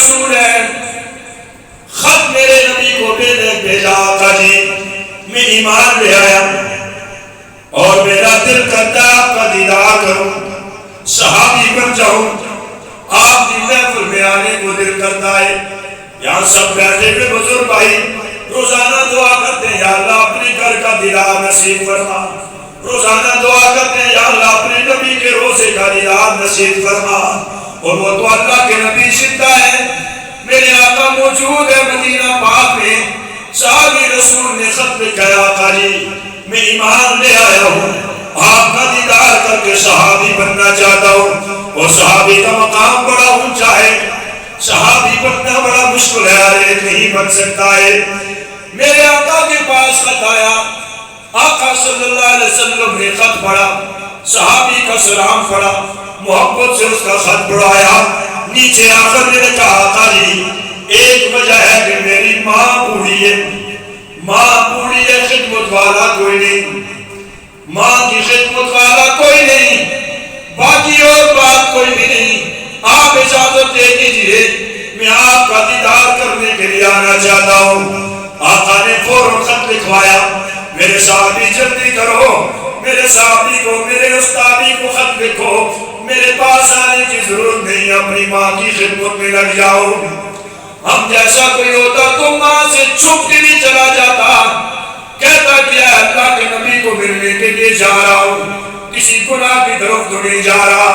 رسول ہے، خط میرے نبی کو بھیجا آقا جی، میں ایمان لے آیا اور میرا دل کرتا ہے آپ کا دیدار کروں، صحابی بن جاؤں، آپ کی محفل میں آنے کو دل کرتا ہے۔ یہاں سب بیٹھے ہوئے بزرگ بھائی روزانہ دعا کرتے ہیں، یا اللہ اپنے گھر کا دیدار نصیب فرما، روزانہ دعا کرتے ہیں، یا اللہ اپنے نبی کے روزے کا دیدار نصیب فرما۔ اور وہ تو اللہ کے نبی زندہ ہے، میرے آقا موجود ہے مدینہ پاک میں۔ صحابی رسول نے خط لکھا، آقا جی میں ایمان لے آیا ہوں، آپ کا دیدار کر کے صحابی بننا چاہتا ہوں۔ اور صحابی کا مقام بڑا اونچا ہے، صحابی بننا بڑا مشکل ہے، ہر ایک نہیں بن سکتا ہے۔ میرے آقا کے پاس خط آیا، آقا صلی اللہ علیہ وسلم نے خط پڑھا، صحابی کا سلام پڑھا، محبت سے اس کا خط پڑھایا، نیچے آخر میں نے کہا آقا جی ایک وجہ ہے کہ میری ماں بوڑھی ہے، ماں بوڑھی ہے، خدمت والا کوئی نہیں، ماں کی خدمت والا کوئی نہیں، باقی اور بات کوئی بھی نہیں، آپ اجازت دے دیجئے میں آپ کا دیدار کرنے کے لیے آنا چاہتا ہوں۔ آقا نے فوراً خط لکھوایا، میرے صحابی جلدی کرو، میرے صحابی کو، میرے استادی کو خط لکھو، میرے پاس آنے کی ضرورت نہیں، اپنی ماں کی خدمت میں لگ جاؤ۔ ہم جیسا کوئی ہوتا تو ماں سے چھپ کے بھی چلا جاتا، کہتا کیا ہے اللہ کے نبی کو ملنے کے لیے جا رہا ہوں، کسی گناہ کی طرف تو نہیں جا رہا،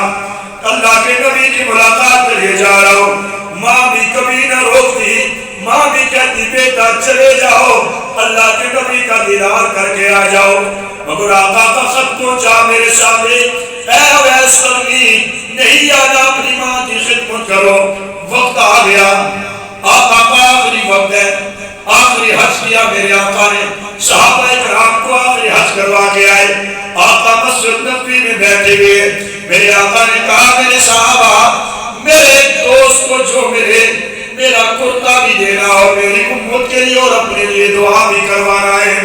اللہ کے نبی کی ملاقات کے لیے جا رہا ہوں۔ ماں بھی کبھی نہ روکتی، ماں بھی کہتی بیٹا چلے جاؤ، اللہ کے نبی کا دیدار کر کے آ جاؤ۔ مگر آقا کا خط پہنچا میرے سامنے، اے اویس قرنی نہیں آنا، اپنی ماں کی خدمت کرو، وقت آ گیا، آقا کا آخری وقت ہے، آخری حج کیا میرے آقا نے، صحابہ کرام کو آخری حج کروا کے آئے، آقا مسجد نبوی میں بیٹھے ہوئے، میرے آقا نے کہا میرے صحابہ میرے دوست کو جو میرا کرتا بھی دینا اور میری امت کے لیے اور اپنے لیے دعا بھی کروانا ہے۔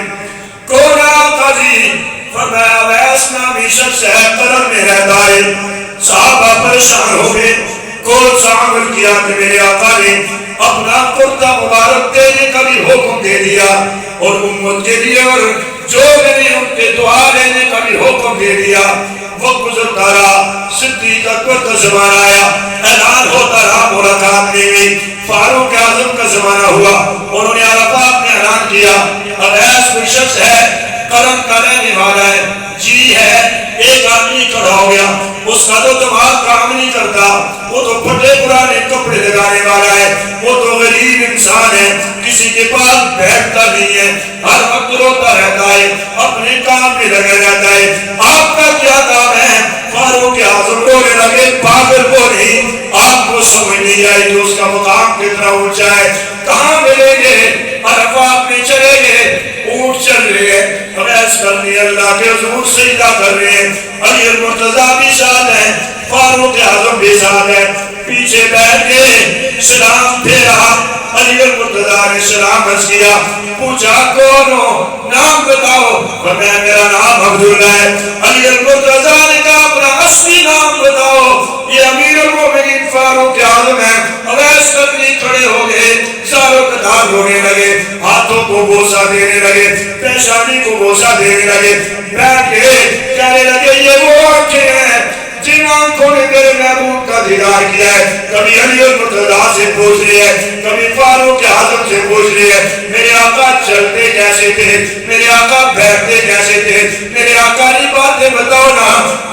کون آقا جی؟ فرمایا اویس نامی شخص ہے، قرن میں رہتا ہے۔ صحابہ پریشان ہو گئے، کون سا عمل کیا کہ میرے آقا نے اپنا کرتا مبارک دینے کا بھی حکم دے دیا اور امت کے لیے اور جو میری ان کے دعا لینے کا بھی حکم دے دیا۔ وقت گزرتا رہا، صدیق اکبر کا زمانہ آیا، اعلان ہوتا رہا، ملاقات نہیں ہوئی، فاروق اعظم کا زمانہ ہوا، انہوں نے عرفات میں اعلان کیا اویس کوئی شخص ہے، قرن کا رہنے والا ہے، جی ہے۔ ایک آدمی کھڑا ہو گیا، اس کا تو دماغ کام نہیں کرتا، وہ تو پھٹے پرانے کپڑے لگانے والا ہے، وہ تو غریب انسان ہے، کسی کے پاس بیٹھتا نہیں ہے، ہر وقت روتا رہتا ہے، اپنے کام میں لگا رہتا ہے، آپ کا کیا کام ہے؟ فاروق اعظم رونے لگے، پاگل کو نہیں، آپ کو سمجھ نہیں آئی کہ اس کا مقام کتنا اونچا ہے، کہاں ملیں گے؟ عرفات میں چلے گئے، اونٹ چل رہے ہیں، اویس قرنی اللہ کے حضور سجدہ کر رہے ہیں، علی المرتضیٰ بھی ساتھ ہیں، فاروق اعظم بھی ساتھ ہیں، پیچھے بیٹھ کے سلام پھیرا، علی المرتضیٰ نے سلام عرض کیا، پوچھا کون ہو؟ نام بتاؤ، فرمایا میرا نام عبداللہ ہے۔ علی المرتضیٰ نے کہا اپنا اصلی نام بتاؤ، یہ امیر المومنین فاروق اعظم ہے۔ اویس قرنی کھڑے ہو گئے، زاروں قطار رونے لگے، ہاتھوں کو بوسہ دینے لگے، پیشانی کو بوسہ دینے لگے، بیٹھ کے کہنے لگے یہ وہ آنکھیں ہیں جن آنکھوں نے میرے محبوب کا دیدار کیا ہے۔ کبھی علی المرتضیٰ سے پوچھ رہے ہیں، کبھی فاروق اعظم سے پوچھ رہے ہیں میرے آقا چلتے کیسے تھے، میرے آقا بیٹھتے کیسے تھے، میرے آقا کی باتیں بتاؤ نا،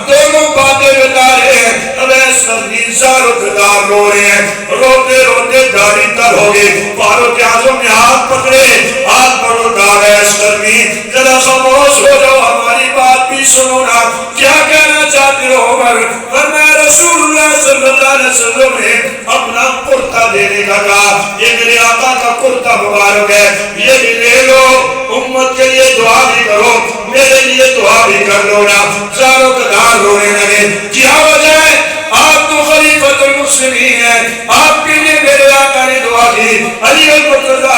دونوں باتیں بتا رہے ہیں۔ اویس قرنی زاروں قطار رو رہے ہیں، روتے روتے داڑھی تر ہو گئی، فاروق اعظم نے ہاتھ پکڑے، ہاتھ پکڑو کہا اویس قرنی ذرا خاموش ہو جاؤ، ہماری بات بھی سنو نا، کیا کہنا چاہتے ہو عمر؟ فرمایا رسول اللہ صلی اللہ علیہ وسلم نے اپنا کرتا دینے کا کہا، یہ میرے آقا کا کرتا مبارک ہے، یہ بھی لے لو، امت کے لیے دعا بھی کرو، میرے لیے دعا بھی کر لو نا۔ زاروں قطار رونے لگے، کیا وجہ ہے؟ آپ تو خلیفۃ المسلمین ہیں، آپ کے لیے میرے آقا نے دعا کی، علی المرتضیٰ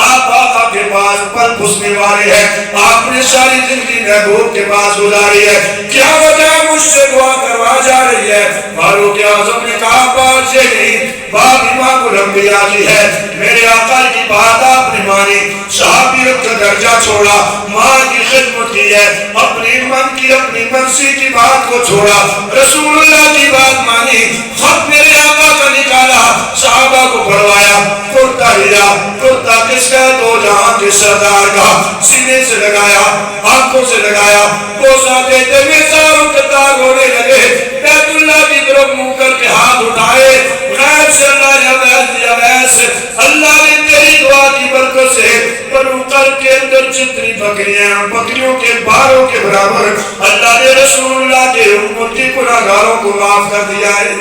آپ آقا کے پاس پر پھسنے والے ہیں، آپ نے ساری زندگی محبوب کے پاس گزاری ہے، کیا وجہ ہے مجھ سے دعا کروا جا رہی ہے؟ فاروق اعظم نے کہا بات یہ نہیں، باب امام الانبیاء کی ہے. میرے آقا کی بات آپ نے مانی, صحابیت کا درجہ چھوڑا, ماں کی خدمت کی ہے, اپنی من کی اپنی مرضی کی بات کو چھوڑا, رسول اللہ کی بات مانی, خط میرے آقا کا نکالا, صحابہ کو پڑھوایا, کرتا لیا, کرتا کس کا, دو جہاں کے سردار کا, سینے سے لگایا, آنکھوں سے لگایا, بوسہ دیتے ہوئے ساروں کے داغ ہونے لگے, بیت اللہ کی طرف منہ کر کے ہاتھ اٹھائے, غیب سے اللہ نے عویس دیا, عویس اللہ نے تیری دعا کی برکت سے بنو قلب کے اندر جتنی بکریاں, بکریوں کے باروں کے برابر اللہ نے رسول اللہ کے امتی گناہگاروں کو معاف کر دیا ہے.